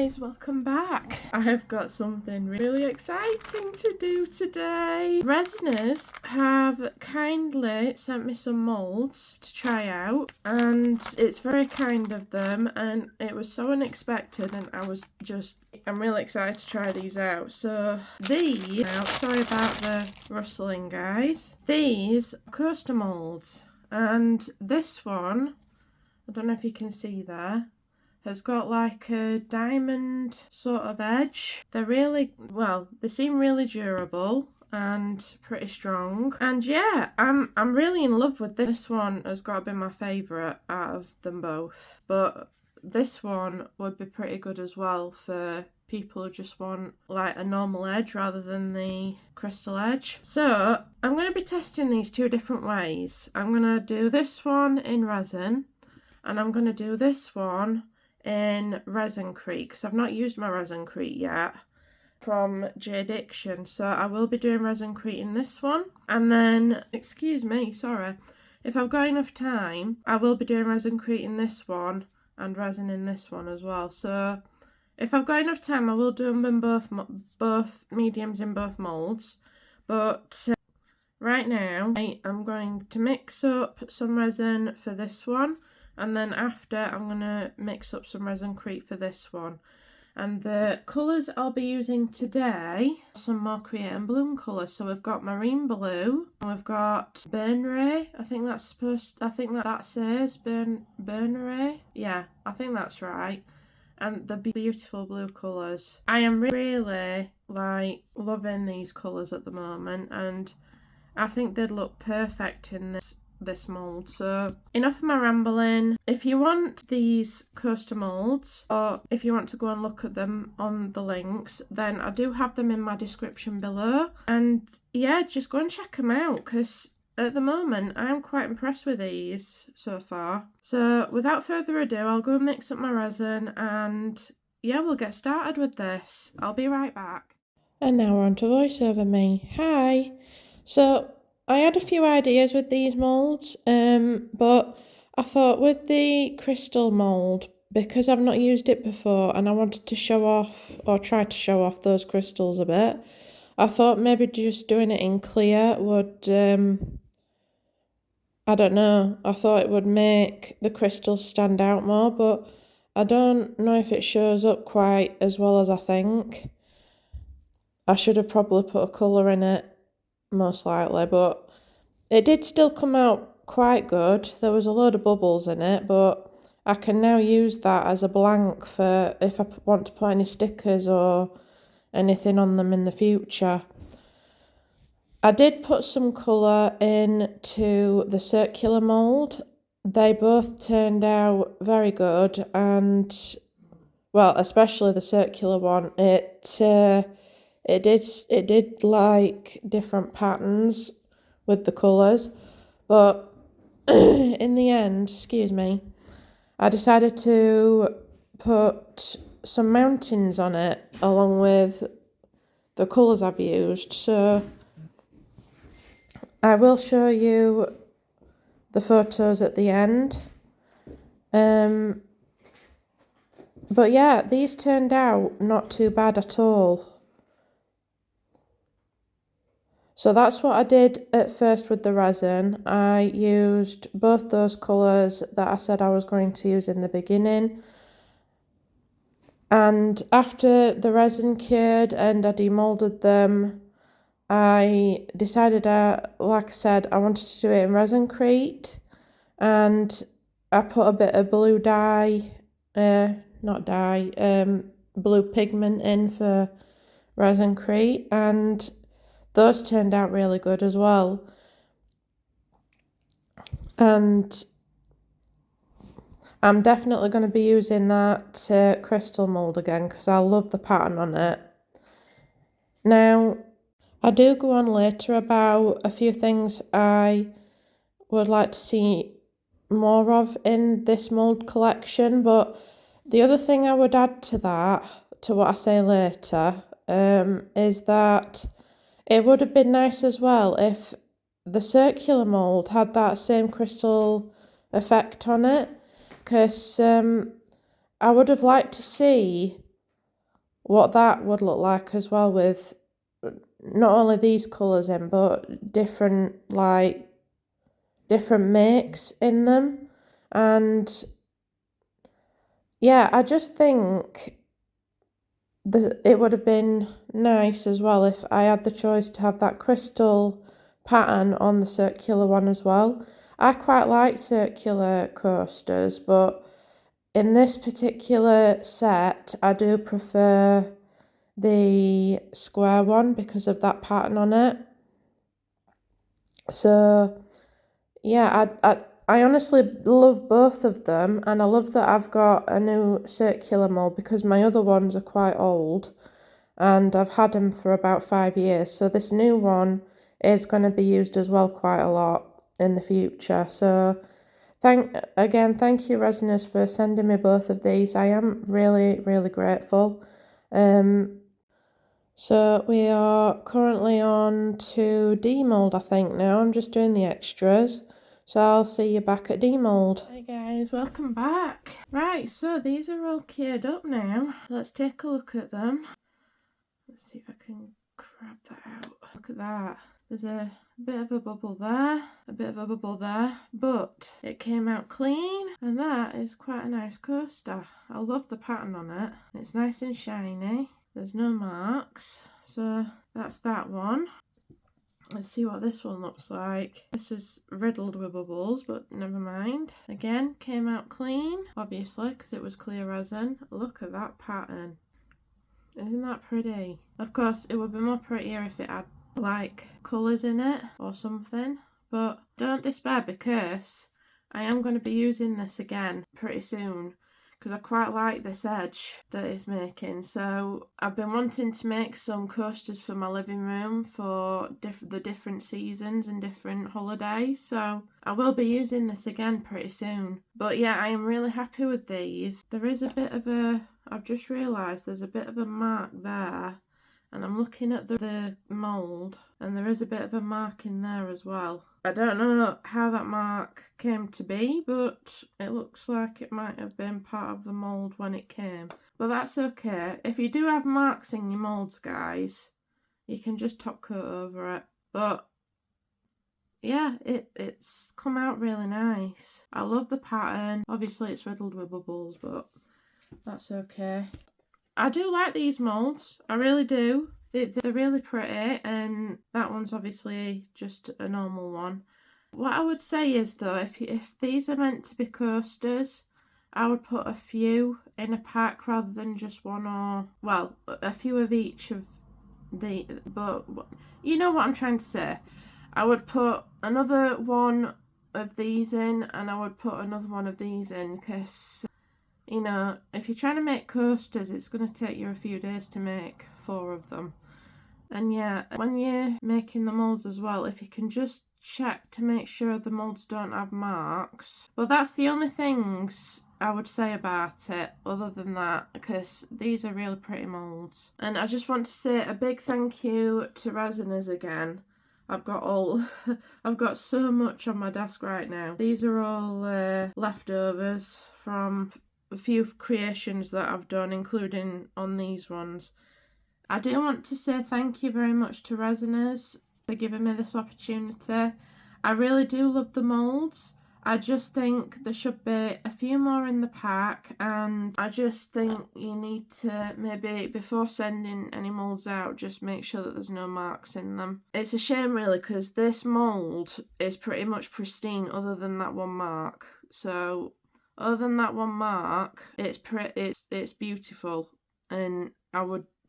guys, welcome back. I have got something really exciting to do today. Resiners have kindly sent me some moulds to try out, and it's very kind of them, and it was so unexpected, and I'm really excited to try these out. So these, now, sorry about the rustling guys, these are coaster moulds, and this one, I don't know if you can see there, has got like a diamond sort of edge. They're really, well, they seem really durable and pretty strong. And yeah, I'm really in love with this. This one has got to be my favourite out of them both. But this one would be pretty good as well for people who just want like a normal edge rather than the crystal edge. So I'm going to be testing these two different ways. I'm going to do this one in resin, and I'm going to do this one in Resin Crete, because I've not used my Resin Crete yet from JDiction. So I will be doing Resin Crete in this one, and then, excuse me, sorry, if I've got enough time, I will be doing Resin Crete in this one and resin in this one as well. So if I've got enough time, I will do them in both mediums in both moulds. But right now, I'm going to mix up some resin for this one, and then after I'm going to mix up some Resin Crete for this one. And the colours I'll be using today, some more Create and Bloom colours. So we've got Marine Blue, and we've got Burn Ray. I think that says Burn Ray. Yeah, I think that's right. And the beautiful blue colours. I am really like loving these colours at the moment, and I think they'd look perfect in this mould. So enough of my rambling. If you want these coaster moulds, or if you want to go and look at them on the links, then I do have them in my description below. And yeah, just go and check them out, because at the moment I'm quite impressed with these so far. So without further ado, I'll go and mix up my resin, and yeah, we'll get started with this. I'll be right back. And now we're on to voiceover me. Hi. So I had a few ideas with these moulds, but I thought with the crystal mould, because I've not used it before and I wanted to show off, or try to show off those crystals a bit, I thought maybe just doing it in clear would, I don't know, I thought it would make the crystals stand out more, but I don't know if it shows up quite as well as I think. I should have probably put a colour in it, most likely, but it did still come out quite good. There was a load of bubbles in it, but I can now use that as a blank for if I want to put any stickers or anything on them in the future. I did put some colour into the circular mould. They both turned out very good, and well, especially the circular one, it did like different patterns with the colours, but in the end, excuse me, I decided to put some mountains on it along with the colours I've used. So I will show you the photos at the end. But yeah, these turned out not too bad at all. So that's what I did at first with the resin. I used both those colours that I said I was going to use in the beginning. And after the resin cured and I demoulded them, I decided, like I said, I wanted to do it in Resin Crete. And I put a bit of blue dye, blue pigment in for Resin Crete, and those turned out really good as well. And I'm definitely going to be using that crystal mould again, because I love the pattern on it. Now, I do go on later about a few things I would like to see more of in this mould collection, but the other thing I would add to that, to what I say later, is that it would have been nice as well if the circular mould had that same crystal effect on it, because I would have liked to see what that would look like as well, with not only these colours in, but different makes in them. And yeah, I just think it would have been nice as well if I had the choice to have that crystal pattern on the circular one as well. I quite like circular coasters, but in this particular set I do prefer the square one because of that pattern on it. So yeah, I honestly love both of them, and I love that I've got a new circular mould because my other ones are quite old and I've had them for about 5 years. So this new one is going to be used as well quite a lot in the future. So thank you Resiners for sending me both of these. I am really, really grateful. So we are currently on to demould, I think now. I'm just doing the extras. So I'll see you back at demould. Hey guys, welcome back. Right, so these are all cured up now. Let's take a look at them. Let's see if I can grab that out. Look at that. There's a bit of a bubble there, a bit of a bubble there, but it came out clean, and that is quite a nice coaster. I love the pattern on it. It's nice and shiny. There's no marks, so that's that one. Let's see what this one looks like. This is riddled with bubbles, but never mind. Again, came out clean, obviously, because it was clear resin. Look at that pattern. Isn't that pretty? Of course, it would be more prettier if it had like colours in it or something, but don't despair because I am going to be using this again pretty soon because I quite like this edge that it's making. So I've been wanting to make some coasters for my living room for the different seasons and different holidays, so I will be using this again pretty soon. But yeah, I am really happy with these. There is a bit of I've just realised there's a bit of a mark there, and I'm looking at the mould and there is a bit of a mark in there as well. I don't know how that mark came to be, but it looks like it might have been part of the mould when it came. But that's okay. If you do have marks in your moulds, guys, you can just top coat over it. But yeah, it's come out really nice. I love the pattern. Obviously it's riddled with bubbles, but that's okay. I do like these moulds, I really do. They're really pretty, and that one's obviously just a normal one. What I would say is though, if these are meant to be coasters, I would put a few in a pack rather than just one, or well, a few of each of the, but you know what I'm trying to say. I would put another one of these in, and I would put another one of these in, because you know, if you're trying to make coasters, it's going to take you a few days to make 4 of them. And yeah, when you're making the moulds as well, if you can just check to make sure the moulds don't have marks. Well, that's the only things I would say about it other than that, because these are really pretty moulds. And I just want to say a big thank you to Resiners again. I've got so much on my desk right now. These are all leftovers from a few creations that I've done, including on these ones. I do want to say thank you very much to Resiners for giving me this opportunity. I really do love the moulds. I just think there should be a few more in the pack, and I just think you need to maybe, before sending any moulds out, just make sure that there's no marks in them. It's a shame really, because this mould is pretty much pristine other than that one mark. So other than that one mark, it's beautiful, and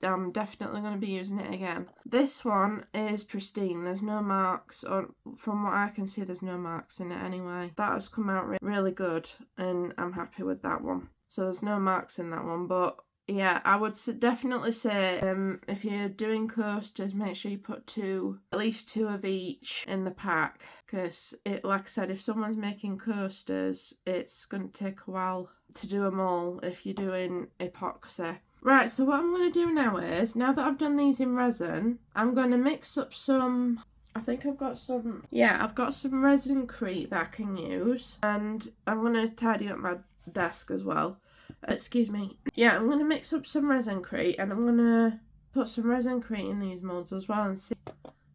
I'm definitely going to be using it again. This one is pristine. There's no marks, or from what I can see, there's no marks in it anyway. That has come out really good, and I'm happy with that one. So there's no marks in that one, but yeah, I would definitely say if you're doing coasters, make sure you put at least two of each in the pack, because like I said, if someone's making coasters, it's going to take a while to do them all if you're doing epoxy. Right, so what I'm going to do now is, now that I've done these in resin, I'm going to mix up some, I think I've got some Resin Crete that I can use, and I'm going to tidy up my desk as well. excuse me. Yeah, I'm going to mix up some Resin Crete, and I'm going to put some Resin Crete in these moulds as well and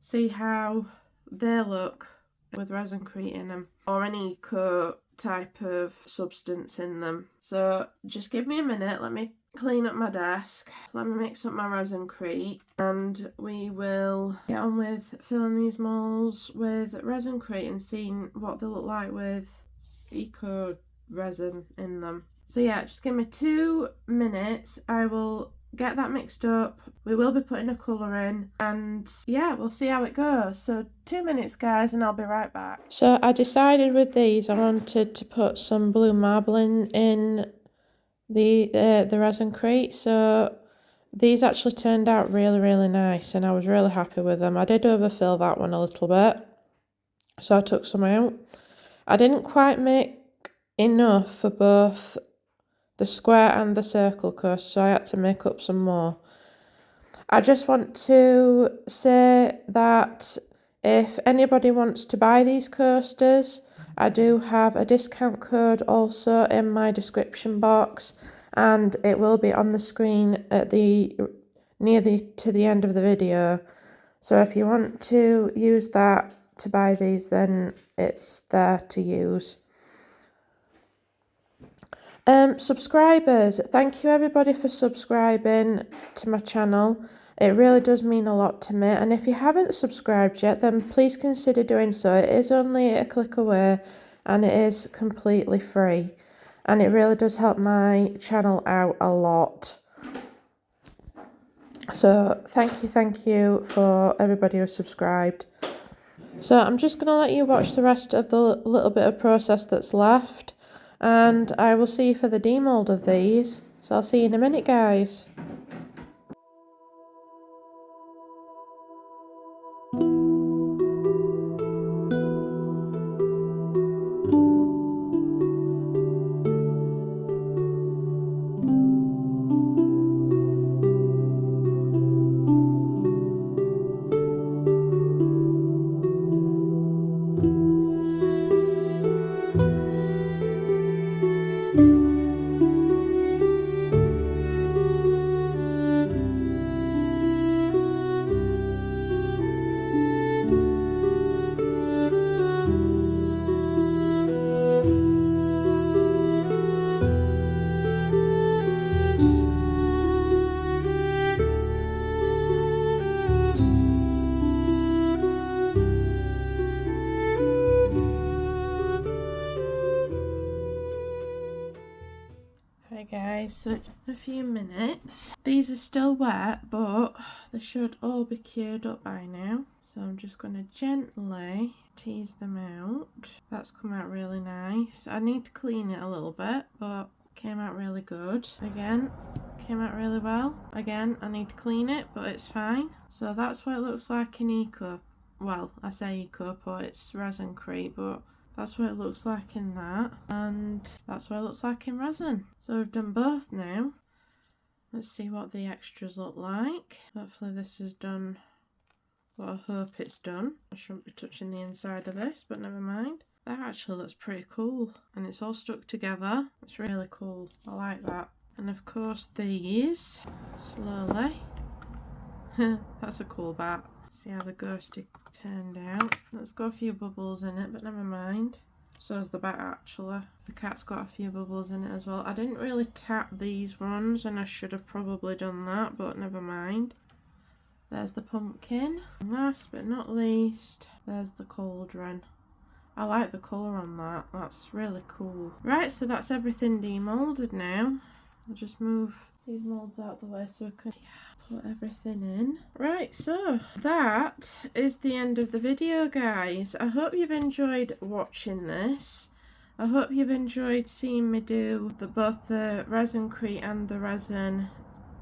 see how they look with Resin Crete in them, or any coat type of substance in them. So just give me a minute, let me clean up my desk, let me mix up my Resin Crete, and we will get on with filling these moulds with Resin Crete and seeing what they look like with eco resin in them. So yeah, just give me 2 minutes, I will get that mixed up, we will be putting a colour in, and yeah, we'll see how it goes. So 2 minutes guys, and I'll be right back. So I decided with these I wanted to put some blue marbling in the Resin Crete, so these actually turned out really nice and I was really happy with them. I did overfill that one a little bit, so I took some out. I didn't quite make enough for both the square and the circle coast, so I had to make up some more. I just want to say that if anybody wants to buy these coasters, I do have a discount code also in my description box, and it will be on the screen at to the end of the video. So if you want to use that to buy these, then it's there to use. Subscribers, thank you everybody for subscribing to my channel. It really does mean a lot to me, and if you haven't subscribed yet, then please consider doing so. It is only a click away and it is completely free, and it really does help my channel out a lot. So thank you for everybody who's subscribed. So I'm just going to let you watch the rest of the little bit of process that's left, and I will see you for the demold of these. So I'll see you in a minute guys. Hi guys, so it's been a few minutes. These are still wet, but they should all be cured up by now. So I'm just going to gently tease them out. That's come out really nice. I need to clean it a little bit, but came out really good. Again, came out really well. Again, I need to clean it, but it's fine. So that's what it looks like in eco. Well, I say eco, but it's Resin Crete, but that's what it looks like in that, and that's what it looks like in resin. So we've done both now. Let's see what the extras look like. Hopefully this is done what I hope it's done. I shouldn't be touching the inside of this, but never mind. That actually looks pretty cool, and it's all stuck together. It's really cool. I like that. And of course these, slowly. That's a cool bat. See how the ghosty turned out. Let's got a few bubbles in it, but never mind. So has the bat actually. The cat's got a few bubbles in it as well. I didn't really tap these ones, and I should have probably done that, but never mind. There's the pumpkin. And last but not least, there's the cauldron. I like the colour on that. That's really cool. Right, so that's everything demolded now. I'll just move these moulds out of the way so we can put everything in. Right, so that is the end of the video guys. I hope you've enjoyed watching this. I hope you've enjoyed seeing me do both the Resin Crete and the resin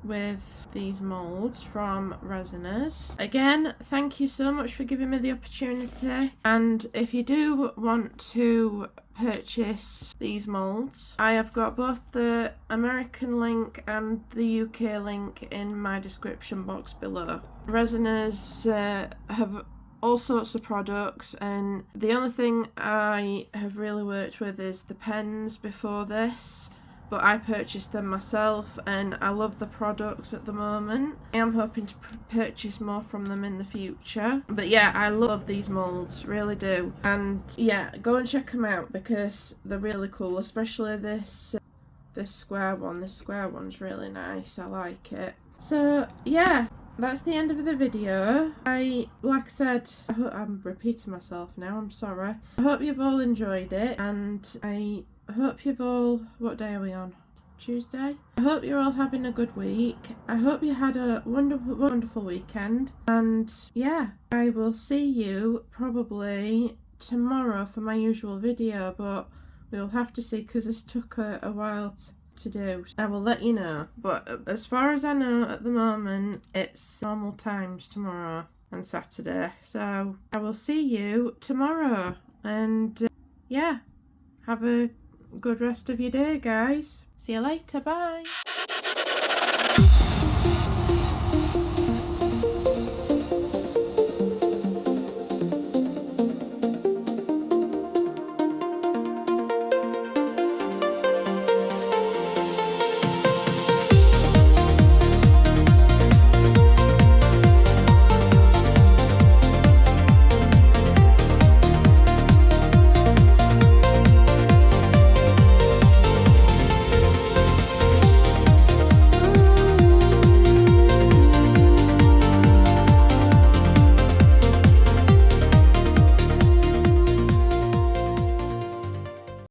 with these moulds from Resiners. Again, thank you so much for giving me the opportunity, and if you do want to purchase these moulds, I have got both the American link and the UK link in my description box below. Resiners have all sorts of products, and the only thing I have really worked with is the pens before this. but I purchased them myself and I love the products at the moment. I am hoping to purchase more from them in the future. But yeah, I love these moulds, really do. And yeah, go and check them out because they're really cool, especially this square one. This square one's really nice, I like it. So yeah, that's the end of the video. Like I said, I'm repeating myself now, I'm sorry. I hope you've all enjoyed it, and I hope you've all, what day are we on? Tuesday? I hope you're all having a good week. I hope you had a wonderful weekend. And yeah, I will see you probably tomorrow for my usual video, but we'll have to see because this took a while to do. I will let you know, but as far as I know at the moment it's normal times tomorrow and Saturday, so I will see you tomorrow. And yeah, have a good rest of your day, guys. See you later, bye.